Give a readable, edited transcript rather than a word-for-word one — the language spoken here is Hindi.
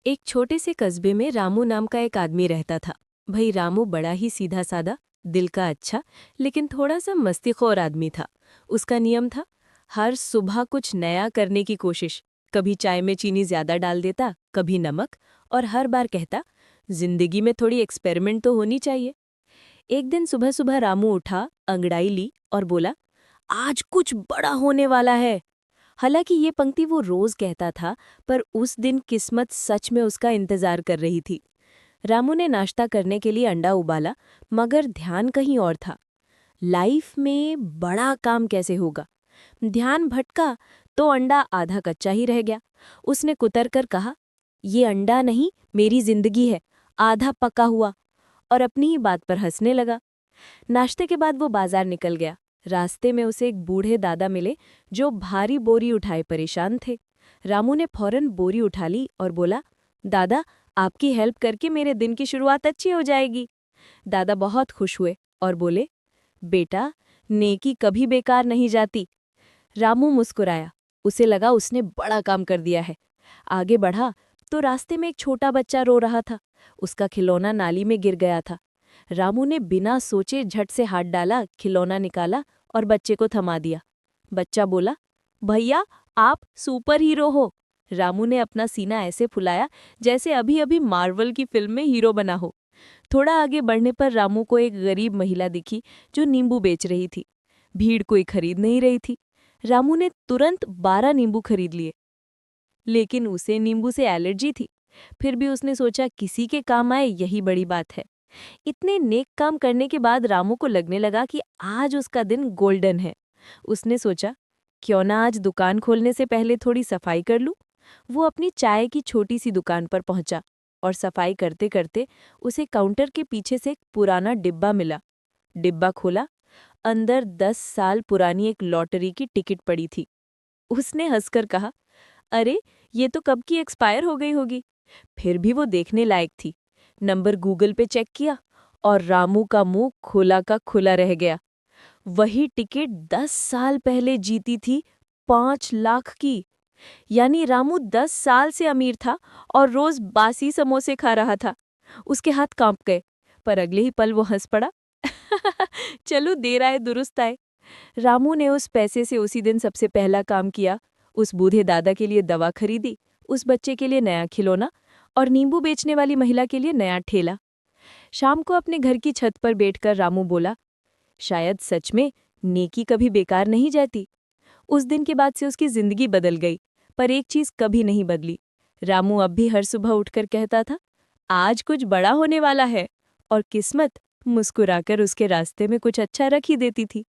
एक छोटे से कस्बे में रामू नाम का एक आदमी रहता था। भाई रामू बड़ा ही सीधा सादा, दिल का अच्छा, लेकिन थोड़ा सा मस्तीखोर आदमी था। उसका नियम था, हर सुबह कुछ नया करने की कोशिश। कभी चाय में चीनी ज्यादा डाल देता, कभी नमक, और हर बार कहता, जिंदगी में थोड़ी एक्सपेरिमेंट तो होनी चाहिए। एक दिन सुबह सुबह रामू उठा, अंगड़ाई ली और बोला, आज कुछ बड़ा होने वाला है। हालांकि ये पंक्ति वो रोज कहता था, पर उस दिन किस्मत सच में उसका इंतजार कर रही थी। रामू ने नाश्ता करने के लिए अंडा उबाला, मगर ध्यान कहीं और था। लाइफ में बड़ा काम कैसे होगा? ध्यान भटका तो अंडा आधा कच्चा ही रह गया। उसने कुतर कर कहा, ये अंडा नहीं, मेरी जिंदगी है, आधा पका हुआ, और अपनी ही बात पर हंसने लगा। नाश्ते के बाद वो बाजार निकल गया। रास्ते में उसे एक बूढ़े दादा मिले, जो भारी बोरी उठाए परेशान थे। रामू ने फौरन बोरी उठा ली और बोला, दादा, आपकी हेल्प करके मेरे दिन की शुरुआत अच्छी हो जाएगी। दादा बहुत खुश हुए और बोले, बेटा, नेकी कभी बेकार नहीं जाती। रामू मुस्कुराया। उसे लगा उसने बड़ा काम कर दिया है। आगे बढ़ा तो रास्ते में एक छोटा बच्चा रो रहा था। उसका खिलौना नाली में गिर गया था। रामू ने बिना सोचे झट से हाथ डाला, खिलौना निकाला और बच्चे को थमा दिया। बच्चा बोला, भैया, आप सुपर हीरो हो। रामू ने अपना सीना ऐसे फुलाया जैसे अभी अभी मार्वल की फिल्म में हीरो बना हो। थोड़ा आगे बढ़ने पर रामू को एक गरीब महिला दिखी, जो नींबू बेच रही थी। भीड़ कोई खरीद नहीं रही थी। रामू ने तुरंत 12 नींबू खरीद लिए, लेकिन उसे नींबू से एलर्जी थी। फिर भी उसने सोचा, किसी के काम आए यही बड़ी बात है। इतने नेक काम करने के बाद रामू को लगने लगा कि आज उसका दिन गोल्डन है। उसने सोचा, क्यों ना आज दुकान खोलने से पहले थोड़ी सफाई कर लूं। वो अपनी चाय की छोटी सी दुकान पर पहुंचा और सफाई करते करते उसे काउंटर के पीछे से एक पुराना डिब्बा मिला। डिब्बा खोला, अंदर 10 साल पुरानी एक लॉटरी की टिकट पड़ी थी। उसने हंसकर कहा, अरे, ये तो कब की एक्सपायर हो गई होगी। फिर भी वो देखने लायक थी। नंबर गूगल पे चेक किया और रामू का मुंह खुला का खुला रह गया। वही टिकट 10 साल पहले जीती थी, 5 लाख की। यानी रामू 10 साल से अमीर था और रोज बासी समोसे खा रहा था। उसके हाथ कांप गए, पर अगले ही पल वो हंस पड़ा। चलो, देर आए दुरुस्त आए। रामू ने उस पैसे से उसी दिन सबसे पहला काम किया। उस बूढ़े दादा के लिए दवा खरीदी, उस बच्चे के लिए नया खिलौना और नींबू बेचने वाली महिला के लिए नया ठेला। शाम को अपने घर की छत पर बैठकर रामू बोला, शायद सच में नेकी कभी बेकार नहीं जाती। उस दिन के बाद से उसकी जिंदगी बदल गई, पर एक चीज कभी नहीं बदली। रामू अब भी हर सुबह उठकर कहता था, आज कुछ बड़ा होने वाला है, और किस्मत मुस्कुराकर उसके रास्ते में कुछ अच्छा रख ही देती थी।